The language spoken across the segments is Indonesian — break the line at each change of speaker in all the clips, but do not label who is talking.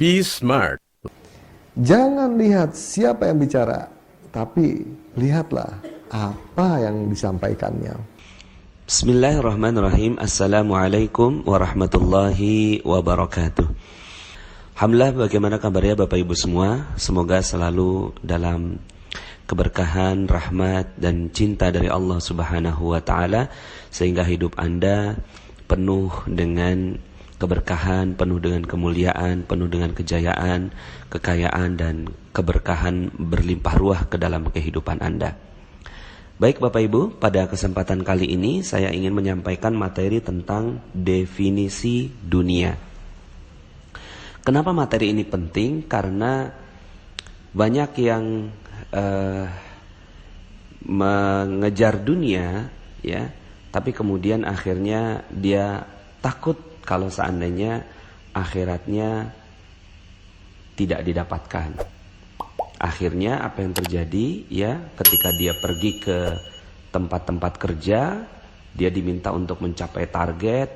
Be smart.
Jangan lihat siapa yang bicara, tapi lihatlah apa yang disampaikannya.
Bismillahirrahmanirrahim. Assalamualaikum warahmatullahi wabarakatuh. Alhamdulillah, bagaimana kabarnya Bapak Ibu semua? Semoga selalu dalam keberkahan, rahmat dan cinta dari Allah Subhanahu wa taala, sehingga hidup Anda penuh dengan keberkahan, penuh dengan kemuliaan, penuh dengan kejayaan, kekayaan dan keberkahan berlimpah ruah ke dalam kehidupan Anda. Baik Bapak Ibu, pada kesempatan kali ini saya ingin menyampaikan materi tentang definisi dunia. Kenapa materi ini penting? Karena banyak yang mengejar dunia, ya, tapi kemudian akhirnya dia takut kalau seandainya akhiratnya tidak didapatkan. Akhirnya apa yang terjadi, ya, ketika dia pergi ke tempat-tempat kerja, dia diminta untuk mencapai target,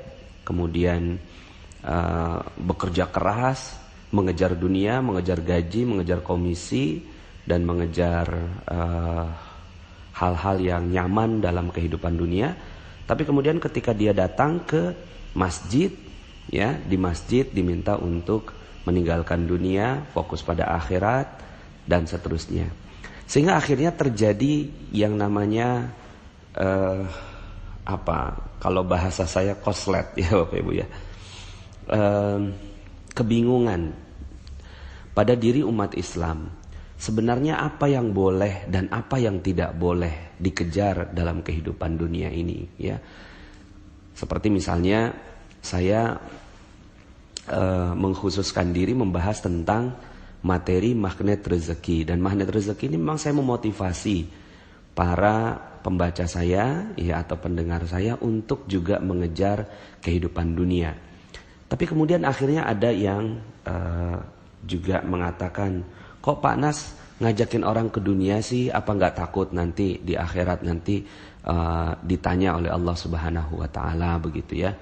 kemudian bekerja keras, mengejar dunia, mengejar gaji, mengejar komisi, dan mengejar hal-hal yang nyaman dalam kehidupan dunia. Tapi kemudian ketika dia datang ke masjid, ya, di masjid diminta untuk meninggalkan dunia, fokus pada akhirat dan seterusnya. Sehingga akhirnya terjadi yang namanya kalau bahasa saya koslet, ya Bapak Ibu, ya, kebingungan pada diri umat Islam. Sebenarnya apa yang boleh dan apa yang tidak boleh dikejar dalam kehidupan dunia ini, ya. Seperti misalnya saya mengkhususkan diri membahas tentang materi magnet rezeki. Dan magnet rezeki ini memang saya memotivasi para pembaca saya, ya, atau pendengar saya untuk juga mengejar kehidupan dunia. Tapi kemudian akhirnya ada yang juga mengatakan, kok Pak Nas ngajakin orang ke dunia sih, apa nggak takut nanti di akhirat nanti ditanya oleh Allah Subhanahu wa taala, begitu ya.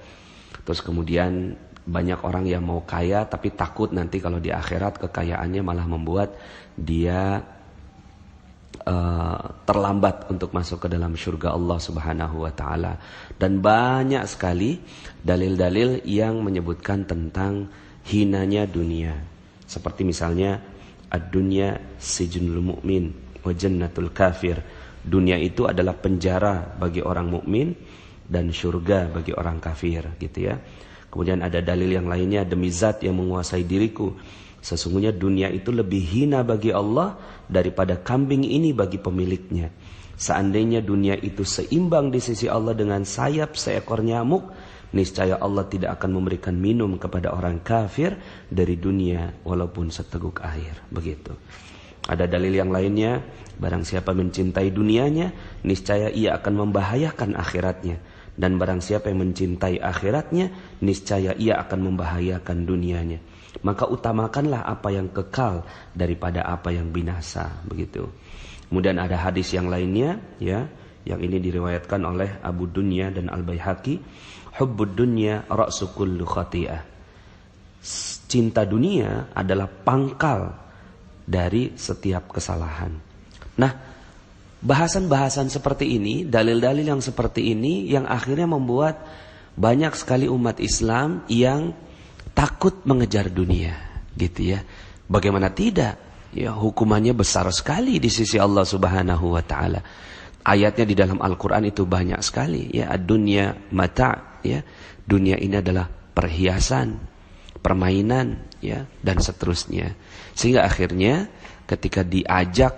Terus kemudian banyak orang yang mau kaya tapi takut nanti kalau di akhirat kekayaannya malah membuat dia terlambat untuk masuk ke dalam surga Allah Subhanahu wa taala. Dan banyak sekali dalil-dalil yang menyebutkan tentang hinanya dunia. Seperti misalnya ad-dunya sijnul mu'min wa jannatul kafir. Dunia itu adalah penjara bagi orang mukmin dan surga bagi orang kafir, gitu ya. Kemudian ada dalil yang lainnya, demi zat yang menguasai diriku, sesungguhnya dunia itu lebih hina bagi Allah daripada kambing ini bagi pemiliknya. Seandainya dunia itu seimbang di sisi Allah dengan sayap seekor nyamuk, niscaya Allah tidak akan memberikan minum kepada orang kafir dari dunia walaupun seteguk air. Begitu. Ada dalil yang lainnya, barang siapa mencintai dunianya, niscaya ia akan membahayakan akhiratnya. Dan barang siapa yang mencintai akhiratnya, niscaya ia akan membahayakan dunianya. Maka utamakanlah apa yang kekal daripada apa yang binasa. Begitu. Kemudian ada hadis yang lainnya, ya, yang ini diriwayatkan oleh Abu Dunya dan Al-Baihaqi. Hubbud dunya ra'su kulli khati'ah. Cinta dunia adalah pangkal dari setiap kesalahan. Nah, bahasan-bahasan seperti ini, dalil-dalil yang seperti ini yang akhirnya membuat banyak sekali umat Islam yang takut mengejar dunia, gitu ya. Bagaimana tidak? Ya, hukumannya besar sekali di sisi Allah Subhanahu wa taala. Ayatnya di dalam Al-Qur'an itu banyak sekali, ya, ad-dunya mata', ya. Dunia ini adalah perhiasan, permainan, ya, dan seterusnya. Sehingga akhirnya ketika diajak,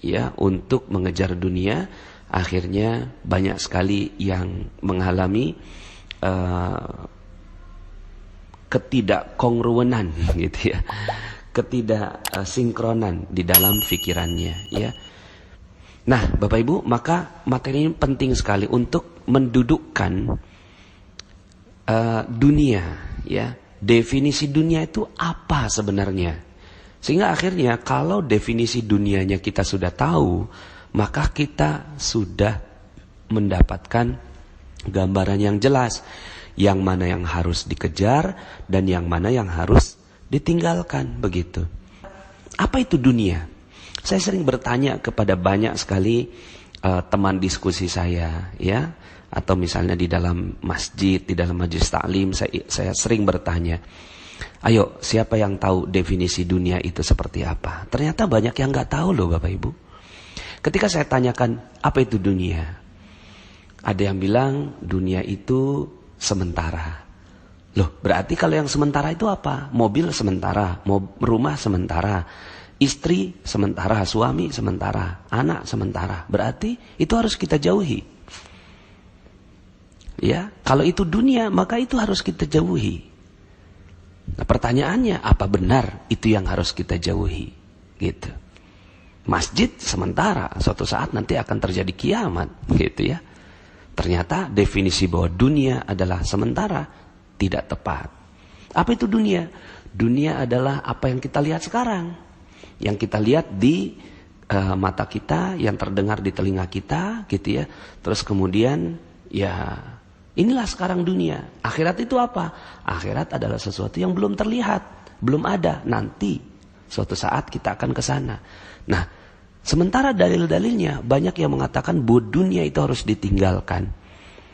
ya, untuk mengejar dunia, akhirnya banyak sekali yang mengalami ketidakkongruenan, gitu ya, ketidaksinkronan di dalam pikirannya, ya. Nah, Bapak Ibu, maka materi ini penting sekali untuk mendudukkan dunia, ya. Definisi dunia itu apa sebenarnya? Sehingga akhirnya kalau definisi dunianya kita sudah tahu, maka kita sudah mendapatkan gambaran yang jelas, yang mana yang harus dikejar dan yang mana yang harus ditinggalkan begitu. Apa itu dunia? Saya sering bertanya kepada banyak sekali teman diskusi saya, ya, atau misalnya di dalam masjid, di dalam majelis taklim, saya sering bertanya, ayo siapa yang tahu definisi dunia itu seperti apa? Ternyata banyak yang nggak tahu loh Bapak Ibu. Ketika saya tanyakan apa itu dunia, ada yang bilang dunia itu sementara. Loh, berarti kalau yang sementara itu apa? Mobil sementara, rumah sementara, istri sementara, suami sementara, anak sementara. Berarti itu harus kita jauhi. Ya, kalau itu dunia, maka itu harus kita jauhi. Nah, pertanyaannya, apa benar itu yang harus kita jauhi? Gitu. Masjid sementara, suatu saat nanti akan terjadi kiamat, gitu ya. Ternyata definisi bahwa dunia adalah sementara tidak tepat. Apa itu dunia? Dunia adalah apa yang kita lihat sekarang. Yang kita lihat di mata kita, yang terdengar di telinga kita, gitu ya. Terus kemudian, ya inilah sekarang dunia. Akhirat itu apa? Akhirat adalah sesuatu yang belum terlihat, belum ada. Nanti, suatu saat kita akan ke sana. Nah, sementara dalil-dalilnya banyak yang mengatakan bahwa dunia itu harus ditinggalkan.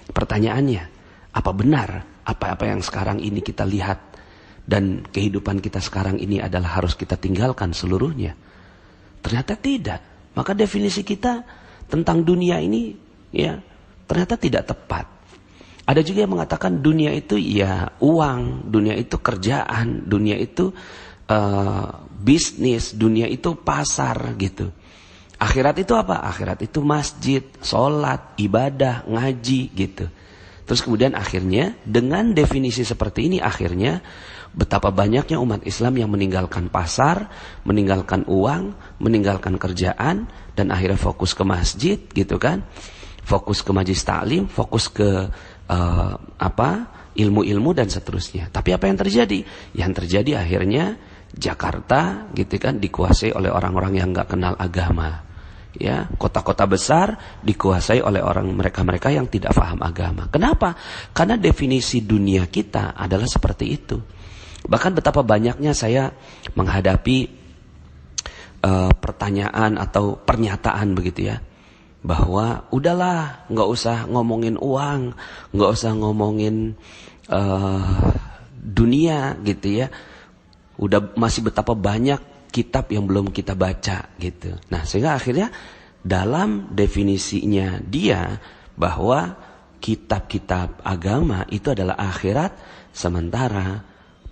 Pertanyaannya, apa benar apa-apa yang sekarang ini kita lihat dan kehidupan kita sekarang ini adalah harus kita tinggalkan seluruhnya? Ternyata tidak. Maka definisi kita tentang dunia ini, ya, ternyata tidak tepat. Ada juga yang mengatakan dunia itu ya uang, dunia itu kerjaan, dunia itu bisnis, dunia itu pasar gitu. Akhirat itu apa? Akhirat itu masjid, sholat, ibadah, ngaji gitu. Terus kemudian akhirnya dengan definisi seperti ini akhirnya betapa banyaknya umat Islam yang meninggalkan pasar, meninggalkan uang, meninggalkan kerjaan, dan akhirnya fokus ke masjid gitu kan. Fokus ke majelis taklim, fokus ke ilmu-ilmu dan seterusnya. Tapi apa yang terjadi? Yang terjadi akhirnya Jakarta gitu kan dikuasai oleh orang-orang yang nggak kenal agama. Ya, kota-kota besar dikuasai oleh orang mereka-mereka yang tidak paham agama. Kenapa? Karena definisi dunia kita adalah seperti itu. Bahkan betapa banyaknya saya menghadapi pertanyaan atau pernyataan begitu ya, bahwa udahlah nggak usah ngomongin uang, nggak usah ngomongin dunia gitu ya. Udah masih betapa banyak kitab yang belum kita baca gitu. Nah, sehingga akhirnya dalam definisinya dia bahwa kitab-kitab agama itu adalah akhirat, sementara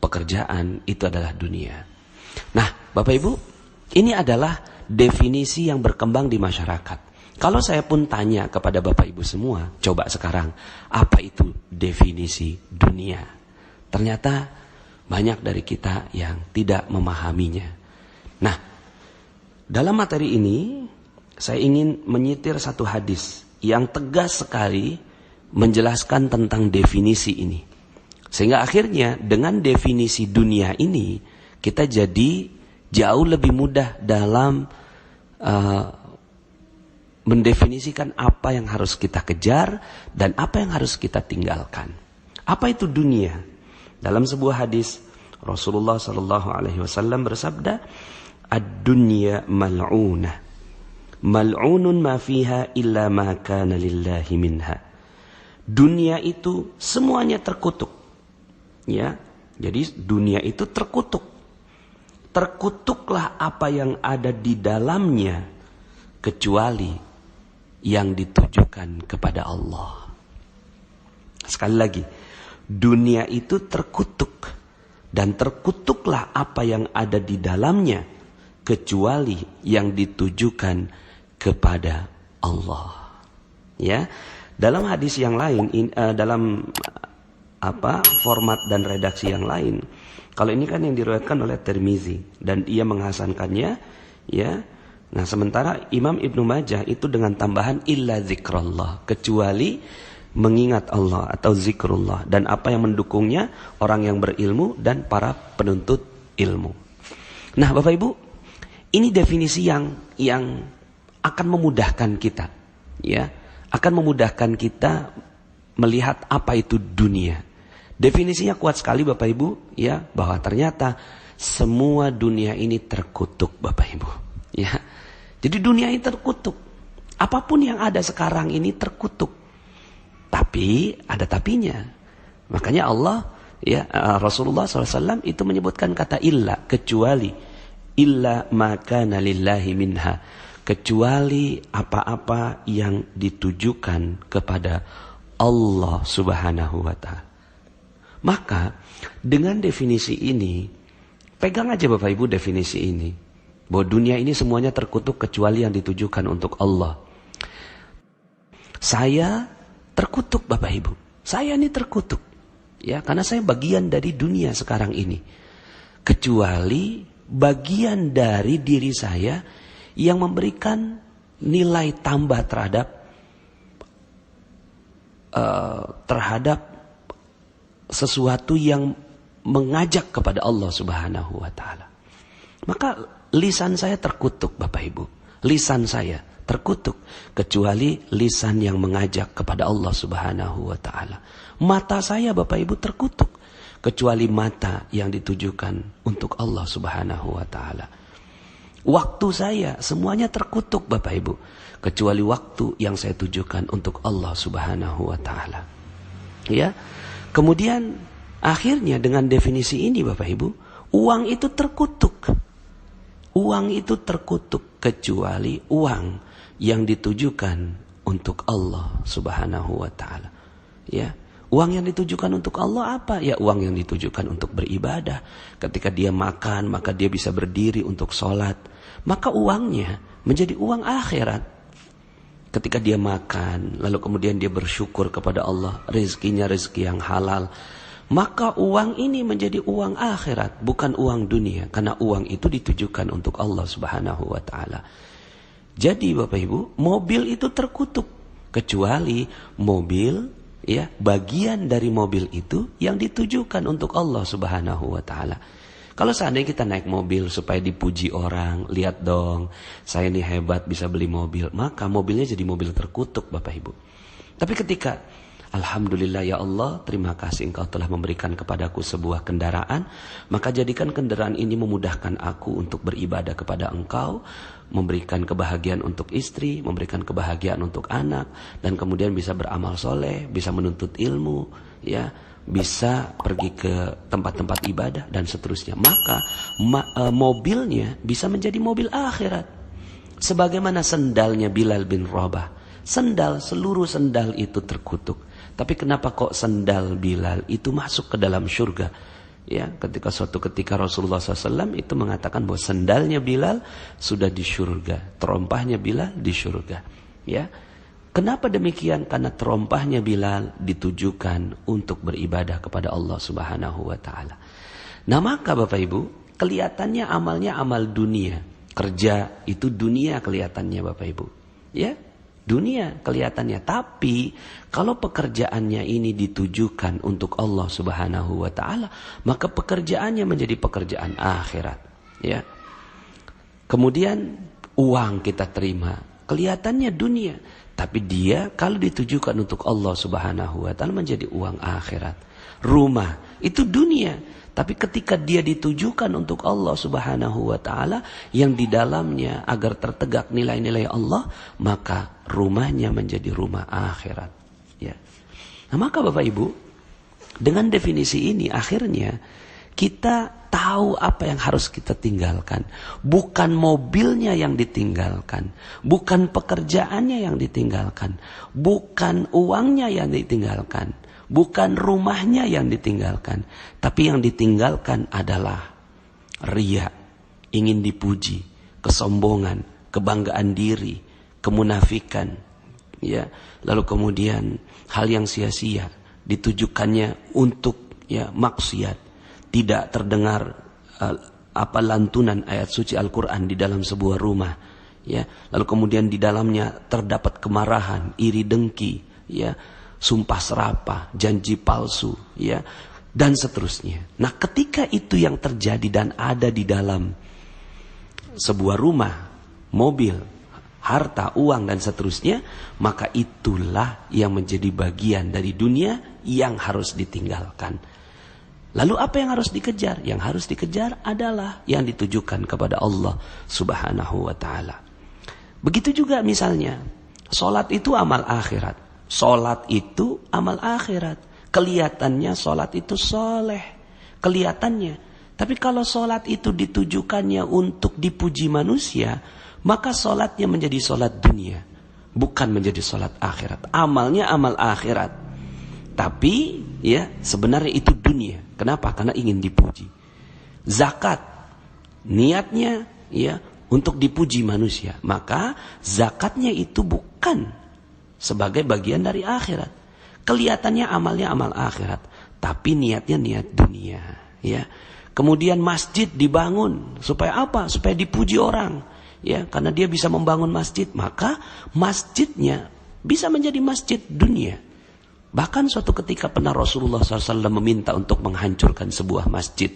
pekerjaan itu adalah dunia. Nah, Bapak Ibu, ini adalah definisi yang berkembang di masyarakat. Kalau saya pun tanya kepada Bapak Ibu semua, coba sekarang, apa itu definisi dunia? Ternyata banyak dari kita yang tidak memahaminya. Nah, dalam materi ini saya ingin menyitir satu hadis yang tegas sekali menjelaskan tentang definisi ini. Sehingga akhirnya dengan definisi dunia ini kita jadi jauh lebih mudah dalam mendefinisikan apa yang harus kita kejar dan apa yang harus kita tinggalkan. Apa itu dunia? Dalam sebuah hadis Rasulullah SAW bersabda, ad-dunya mal'unah, mal'unun ma fiha illa ma kana lillahi minha. Dunia itu semuanya terkutuk. Ya, jadi dunia itu terkutuk. Terkutuklah apa yang ada di dalamnya kecuali yang ditujukan kepada Allah. Sekali lagi, dunia itu terkutuk dan terkutuklah apa yang ada di dalamnya kecuali yang ditujukan kepada Allah. Ya, dalam hadis yang lain, dalam format dan redaksi yang lain, kalau ini kan yang diriwayatkan oleh Tirmizi dan ia menghasankannya, ya. Nah, sementara Imam Ibnu Majah itu dengan tambahan illa zikrullah, kecuali mengingat Allah atau zikrullah, dan apa yang mendukungnya orang yang berilmu dan para penuntut ilmu. Nah, Bapak Ibu, ini definisi yang akan memudahkan kita, ya, akan memudahkan kita melihat apa itu dunia. Definisinya kuat sekali Bapak Ibu, ya, bahwa ternyata semua dunia ini terkutuk Bapak Ibu. Ya. Jadi dunia ini terkutuk. Apapun yang ada sekarang ini terkutuk. Tapi ada tapinya. Makanya Allah, ya, Rasulullah SAW itu menyebutkan kata illa, kecuali. Illa ma kana lillahi minha. Kecuali apa-apa yang ditujukan kepada Allah Subhanahu wa ta'ala. Maka dengan definisi ini, pegang aja Bapak Ibu definisi ini, bahwa dunia ini semuanya terkutuk kecuali yang ditujukan untuk Allah. Saya terkutuk Bapak Ibu. Saya ini terkutuk. Ya, karena saya bagian dari dunia sekarang ini. Kecuali bagian dari diri saya yang memberikan nilai tambah terhadap sesuatu yang mengajak kepada Allah Subhanahu wa ta'ala. Maka lisan saya terkutuk Bapak Ibu. Lisan saya terkutuk kecuali lisan yang mengajak kepada Allah Subhanahu wa ta'ala. Mata saya Bapak Ibu terkutuk kecuali mata yang ditujukan untuk Allah Subhanahu wa ta'ala. Waktu saya semuanya terkutuk Bapak Ibu, kecuali waktu yang saya tujukan untuk Allah Subhanahu wa ta'ala. Ya. Kemudian akhirnya dengan definisi ini Bapak Ibu, uang itu terkutuk. Uang itu terkutuk kecuali uang yang ditujukan untuk Allah Subhanahu wa ta'ala. Ya. Uang yang ditujukan untuk Allah apa? Ya, uang yang ditujukan untuk beribadah. Ketika dia makan, maka dia bisa berdiri untuk sholat. Maka uangnya menjadi uang akhirat. Ketika dia makan, lalu kemudian dia bersyukur kepada Allah, rezekinya rezeki yang halal. Maka uang ini menjadi uang akhirat, bukan uang dunia. Karena uang itu ditujukan untuk Allah Subhanahu wa ta'ala. Jadi Bapak Ibu, mobil itu terkutuk. Kecuali mobil, ya, bagian dari mobil itu yang ditujukan untuk Allah Subhanahu wa ta'ala. Kalau seandainya kita naik mobil supaya dipuji orang, lihat dong, saya ini hebat bisa beli mobil, maka mobilnya jadi mobil terkutuk Bapak Ibu. Tapi ketika, alhamdulillah ya Allah, terima kasih Engkau telah memberikan kepadaku sebuah kendaraan, maka jadikan kendaraan ini memudahkan aku untuk beribadah kepada Engkau, memberikan kebahagiaan untuk istri, memberikan kebahagiaan untuk anak, dan kemudian bisa beramal soleh, bisa menuntut ilmu, ya, bisa pergi ke tempat-tempat ibadah dan seterusnya. Maka mobilnya bisa menjadi mobil akhirat. Sebagaimana sendalnya Bilal bin Rabah. Seluruh sendal itu terkutuk. Tapi kenapa kok sendal Bilal itu masuk ke dalam surga? Ya, suatu ketika Rasulullah SAW itu mengatakan bahwa sendalnya Bilal sudah di surga, terompahnya Bilal di surga. Ya, kenapa demikian? Karena terompahnya Bilal ditujukan untuk beribadah kepada Allah Subhanahu wa ta'ala. Nah, maka Bapak Ibu, kelihatannya amalnya amal dunia. Kerja itu dunia kelihatannya Bapak Ibu. Ya, dunia kelihatannya. Tapi kalau pekerjaannya ini ditujukan untuk Allah Subhanahu wa ta'ala, maka pekerjaannya menjadi pekerjaan akhirat. Ya. Kemudian uang kita terima, kelihatannya dunia. Tapi dia kalau ditujukan untuk Allah Subhanahu wa ta'ala menjadi uang akhirat. Rumah itu dunia, tapi ketika dia ditujukan untuk Allah Subhanahu wa ta'ala, yang di dalamnya agar tertegak nilai-nilai Allah, maka rumahnya menjadi rumah akhirat. Ya. Nah, maka Bapak Ibu, dengan definisi ini akhirnya kita tahu apa yang harus kita tinggalkan. Bukan mobilnya yang ditinggalkan, bukan pekerjaannya yang ditinggalkan, bukan uangnya yang ditinggalkan, bukan rumahnya yang ditinggalkan, tapi yang ditinggalkan adalah riya, ingin dipuji, kesombongan, kebanggaan diri, kemunafikan, ya, lalu kemudian hal yang sia-sia ditujukannya untuk, ya, maksiat. Tidak terdengar lantunan ayat suci Al-Quran di dalam sebuah rumah, ya. Lalu kemudian di dalamnya terdapat kemarahan, iri dengki, ya, sumpah serapah, janji palsu, ya, dan seterusnya. Nah, ketika itu yang terjadi dan ada di dalam sebuah rumah, mobil, harta, uang dan seterusnya, maka itulah yang menjadi bagian dari dunia yang harus ditinggalkan. Lalu apa yang harus dikejar? Yang harus dikejar adalah yang ditujukan kepada Allah Subhanahu wa ta'ala. Begitu juga misalnya, sholat itu amal akhirat. Sholat itu amal akhirat. Kelihatannya sholat itu soleh. Kelihatannya. Tapi kalau sholat itu ditujukannya untuk dipuji manusia, maka sholatnya menjadi sholat dunia. Bukan menjadi sholat akhirat. Amalnya amal akhirat. Tapi ya sebenarnya itu dunia. Kenapa? Karena ingin dipuji. Zakat niatnya ya untuk dipuji manusia. Maka zakatnya itu bukan sebagai bagian dari akhirat. Kelihatannya amalnya amal akhirat, tapi niatnya niat dunia, ya. Kemudian masjid dibangun supaya apa? Supaya dipuji orang, ya. Karena dia bisa membangun masjid, maka masjidnya bisa menjadi masjid dunia. Bahkan suatu ketika pernah Rasulullah SAW meminta untuk menghancurkan sebuah masjid.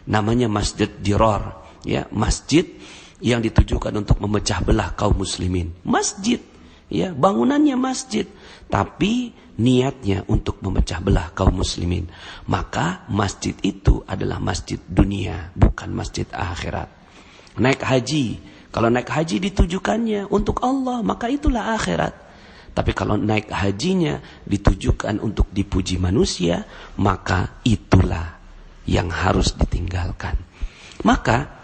Namanya Masjid Dirar. Ya, masjid yang ditujukan untuk memecah belah kaum muslimin. Masjid. Ya, bangunannya masjid. Tapi niatnya untuk memecah belah kaum muslimin. Maka masjid itu adalah masjid dunia. Bukan masjid akhirat. Naik haji. Kalau naik haji ditujukannya untuk Allah. Maka itulah akhirat. Tapi kalau naik hajinya ditujukan untuk dipuji manusia, maka itulah yang harus ditinggalkan. Maka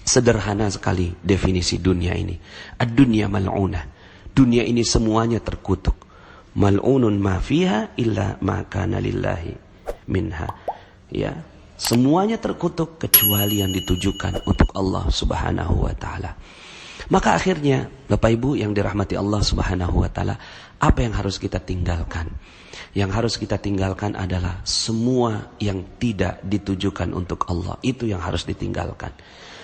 sederhana sekali definisi dunia ini. Ad-dunya mal'unah. Dunia ini semuanya terkutuk. Mal'unun ma fiha illa ma kana lillahi minha. Ya, semuanya terkutuk kecuali yang ditujukan untuk Allah Subhanahu wa ta'ala. Maka akhirnya Bapak Ibu yang dirahmati Allah Subhanahu wa ta'ala, apa yang harus kita tinggalkan? Yang harus kita tinggalkan adalah semua yang tidak ditujukan untuk Allah. Itu yang harus ditinggalkan.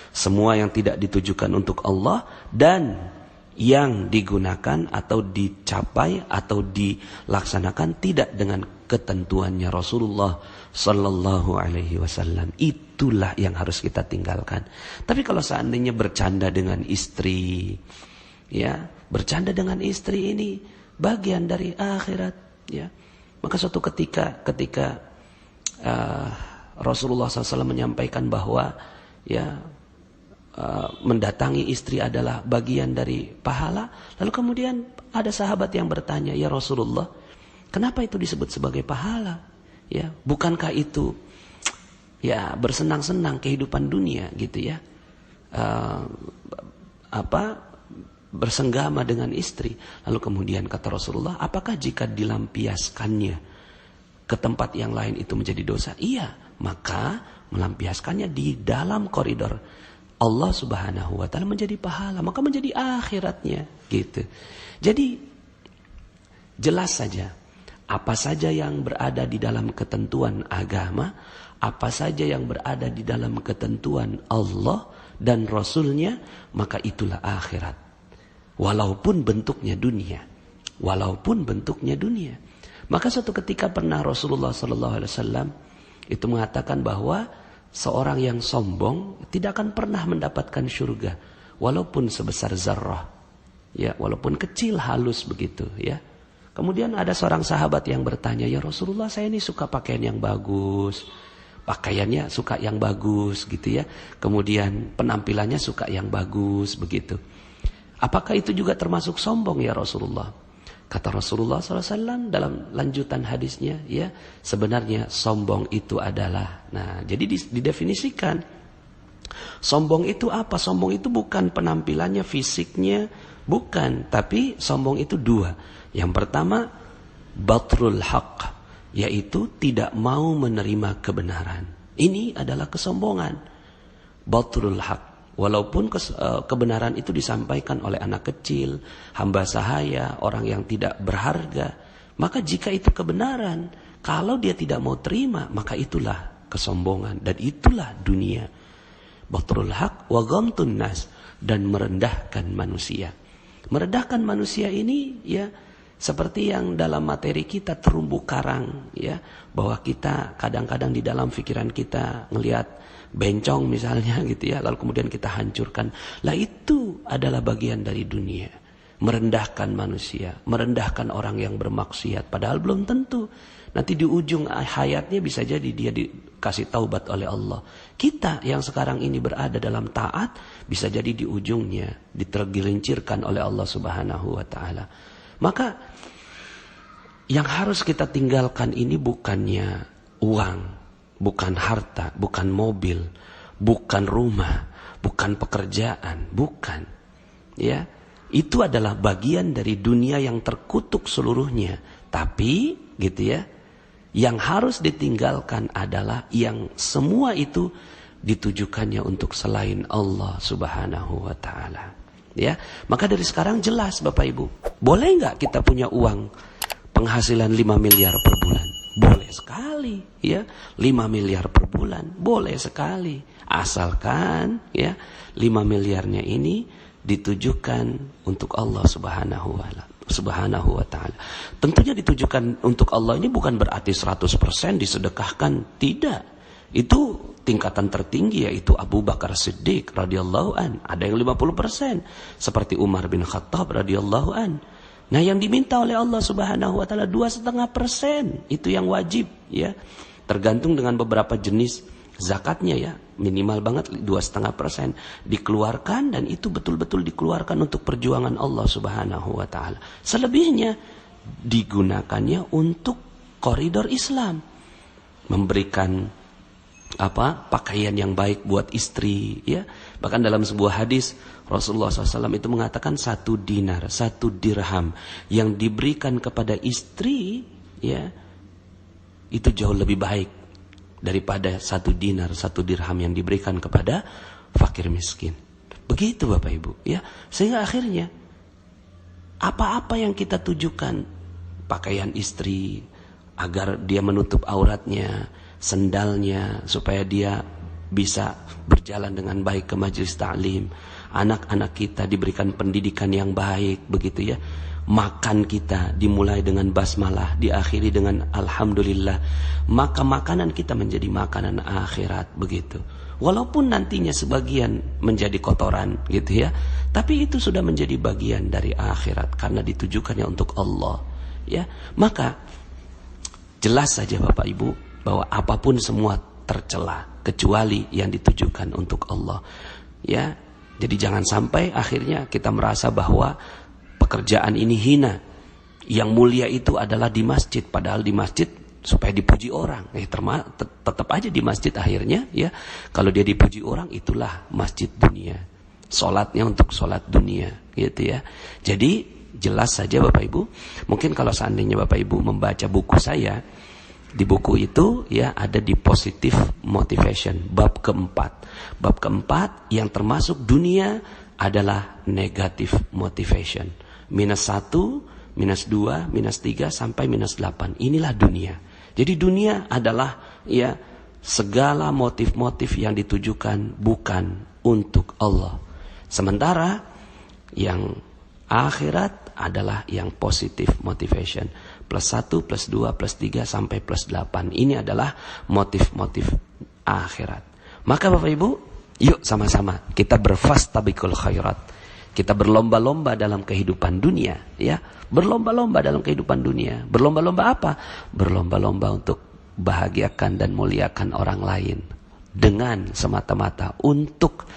Semua yang tidak ditujukan untuk Allah dan yang digunakan atau dicapai atau dilaksanakan tidak dengan ketentuannya Rasulullah Sallallahu Alaihi Wasallam. Itulah yang harus kita tinggalkan. Tapi kalau seandainya bercanda dengan istri, ya, bercanda dengan istri ini bagian dari akhirat, ya. Maka suatu ketika Rasulullah SAW menyampaikan bahwa ya mendatangi istri adalah bagian dari pahala. Lalu kemudian ada sahabat yang bertanya, ya Rasulullah, kenapa itu disebut sebagai pahala? Ya, bukankah itu ya bersenang-senang kehidupan dunia gitu ya? Bersenggama dengan istri. Lalu kemudian kata Rasulullah, apakah jika dilampiaskannya ke tempat yang lain itu menjadi dosa? Iya, maka melampiaskannya di dalam koridor Allah Subhanahu wa ta'ala menjadi pahala, maka menjadi akhiratnya gitu. Jadi jelas saja, apa saja yang berada di dalam ketentuan agama, apa saja yang berada di dalam ketentuan Allah dan Rasulnya, maka itulah akhirat. Walaupun bentuknya dunia. Walaupun bentuknya dunia. Maka suatu ketika pernah Rasulullah SAW itu mengatakan bahwa seorang yang sombong tidak akan pernah mendapatkan surga walaupun sebesar zarrah, ya, walaupun kecil halus begitu, ya. Kemudian ada seorang sahabat yang bertanya, ya Rasulullah, saya ini suka pakaian yang bagus, pakaiannya suka yang bagus gitu ya, kemudian penampilannya suka yang bagus begitu. Apakah itu juga termasuk sombong ya Rasulullah? Kata Rasulullah SAW dalam lanjutan hadisnya, ya, sebenarnya sombong itu adalah, nah, jadi didefinisikan. Sombong itu apa? Sombong itu bukan penampilannya, fisiknya, bukan. Tapi sombong itu dua. Yang pertama, batrul haq, yaitu tidak mau menerima kebenaran. Ini adalah kesombongan. Batrul haq. Walaupun kebenaran itu disampaikan oleh anak kecil, hamba sahaya, orang yang tidak berharga, maka jika itu kebenaran, kalau dia tidak mau terima, maka itulah kesombongan dan itulah dunia. Batrul haq wa ghamtun nas, dan merendahkan manusia. Merendahkan manusia ini ya seperti yang dalam materi kita terumbu karang, ya, bahwa kita kadang-kadang di dalam pikiran kita ngelihat bencong misalnya gitu ya, lalu kemudian kita hancurkan. Lah itu adalah bagian dari dunia. merendahkan manusia, merendahkan orang yang bermaksiat, padahal belum tentu. Nanti di ujung hayatnya bisa jadi dia dikasih taubat oleh Allah. Kita yang sekarang ini berada dalam taat, bisa jadi di ujungnya ditergelincirkan oleh Allah Subhanahu wa ta'ala. Maka yang harus kita tinggalkan ini bukannya uang, bukan harta, bukan mobil, bukan rumah, bukan pekerjaan, bukan. Ya, itu adalah bagian dari dunia yang terkutuk seluruhnya. Tapi gitu ya, yang harus ditinggalkan adalah yang semua itu ditujukannya untuk selain Allah Subhanahu wa ta'ala. Ya, maka dari sekarang jelas Bapak Ibu, boleh nggak kita punya uang penghasilan 5 miliar per bulan? Boleh sekali, ya. 5 miliar per bulan, boleh sekali. Asalkan ya 5 miliarnya ini ditujukan untuk Allah Subhanahu wa ta'ala. Tentunya ditujukan untuk Allah ini bukan berarti 100% disedekahkan, tidak. Itu tingkatan tertinggi, yaitu Abu Bakar Siddiq radhiyallahu an. Ada yang 50%, seperti Umar bin Khattab radhiyallahu an. Nah, yang diminta oleh Allah Subhanahu wa ta'ala 2,5%, itu yang wajib, ya. Tergantung dengan beberapa jenis zakatnya, ya. Minimal banget 2,5% dikeluarkan, dan itu betul-betul dikeluarkan untuk perjuangan Allah Subhanahu wa ta'ala. Selebihnya digunakannya untuk koridor Islam, memberikan pakaian yang baik buat istri, ya. Bahkan dalam sebuah hadis Rasulullah SAW itu mengatakan 1 dinar, 1 dirham yang diberikan kepada istri, ya, itu jauh lebih baik daripada 1 dinar, 1 dirham yang diberikan kepada fakir miskin. Begitu Bapak Ibu, ya. Sehingga akhirnya apa-apa yang kita tujukan, pakaian istri agar dia menutup auratnya, sendalnya supaya dia bisa berjalan dengan baik ke majelis ta'lim, anak-anak kita diberikan pendidikan yang baik, begitu ya. Makan kita dimulai dengan basmalah, diakhiri dengan alhamdulillah. Maka makanan kita menjadi makanan akhirat, begitu. Walaupun nantinya sebagian menjadi kotoran, gitu ya. Tapi itu sudah menjadi bagian dari akhirat karena ditujukannya untuk Allah, ya. Maka jelas saja Bapak Ibu bahwa apapun semua tercela kecuali yang ditujukan untuk Allah, ya. Jadi jangan sampai akhirnya kita merasa bahwa pekerjaan ini hina. Yang mulia itu adalah di masjid, padahal di masjid supaya dipuji orang. Tetap aja di masjid akhirnya, ya. Kalau dia dipuji orang, itulah masjid dunia. Salatnya untuk salat dunia, gitu ya. Jadi jelas saja Bapak Ibu, mungkin kalau seandainya Bapak Ibu membaca buku saya, di buku itu ya ada di positive motivation, bab keempat. Bab keempat yang termasuk dunia adalah negative motivation. -1, -2, -3 sampai -8. Inilah dunia. Jadi dunia adalah ya segala motif-motif yang ditujukan bukan untuk Allah. Sementara yang akhirat adalah yang positive motivation. +1, +2, +3 sampai +8. Ini adalah motif-motif akhirat. Maka Bapak Ibu, yuk sama-sama kita berfastabiqul khairat. Kita berlomba-lomba dalam kehidupan dunia, ya. Berlomba-lomba dalam kehidupan dunia. Berlomba-lomba apa? Berlomba-lomba untuk bahagiakan dan muliakan orang lain dengan semata-mata untuk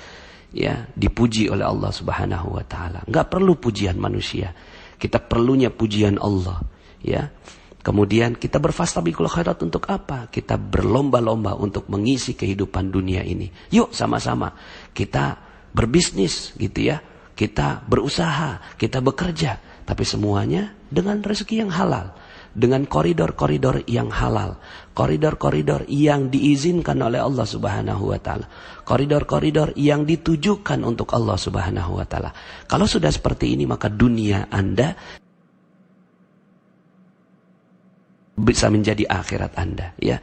ya dipuji oleh Allah Subhanahu wa taala. Enggak perlu pujian manusia. Kita perlunya pujian Allah, ya. Kemudian kita berfastabiqul khairat untuk apa? Kita berlomba-lomba untuk mengisi kehidupan dunia ini. Yuk sama-sama kita berbisnis, gitu ya. Kita berusaha, kita bekerja, tapi semuanya dengan rezeki yang halal, dengan koridor-koridor yang halal, koridor-koridor yang diizinkan oleh Allah Subhanahu wa taala, koridor-koridor yang ditujukan untuk Allah Subhanahu wa taala. Kalau sudah seperti ini, maka dunia Anda bisa menjadi akhirat Anda, ya.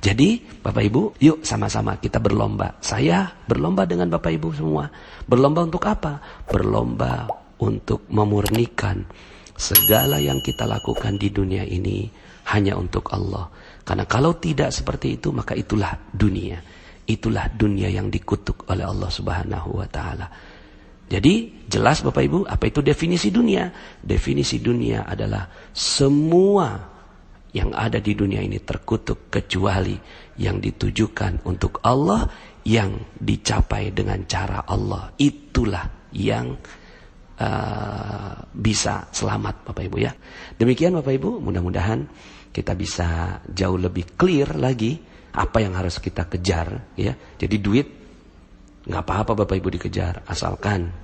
Jadi Bapak Ibu, yuk sama-sama kita berlomba. Saya berlomba dengan Bapak Ibu semua. Berlomba untuk apa? Berlomba untuk memurnikan segala yang kita lakukan di dunia ini hanya untuk Allah. Karena kalau tidak seperti itu, maka itulah dunia. Itulah dunia yang dikutuk oleh Allah Subhanahu wa taala. Jadi jelas Bapak Ibu, apa itu definisi dunia? Definisi dunia adalah semua yang ada di dunia ini terkutuk kecuali yang ditujukan untuk Allah, yang dicapai dengan cara Allah. Itulah yang bisa selamat Bapak Ibu ya. Demikian Bapak Ibu, mudah-mudahan kita bisa jauh lebih clear lagi apa yang harus kita kejar ya. Jadi duit nggak apa-apa Bapak Ibu dikejar, asalkan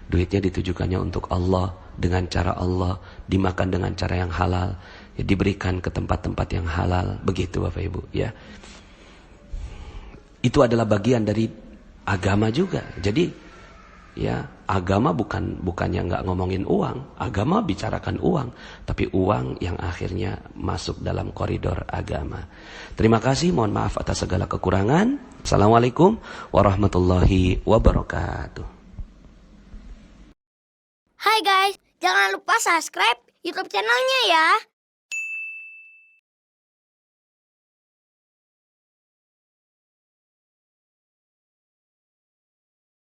duitnya ditujukannya untuk Allah, dengan cara Allah, dimakan dengan cara yang halal, ya, diberikan ke tempat-tempat yang halal, begitu Bapak Ibu ya. Itu adalah bagian dari agama juga. Jadi ya, agama bukannya nggak ngomongin uang, agama bicarakan uang, tapi uang yang akhirnya masuk dalam koridor agama. Terima kasih, mohon maaf atas segala kekurangan. Assalamualaikum warahmatullahi wabarakatuh.
Hai guys, jangan lupa subscribe YouTube channelnya ya.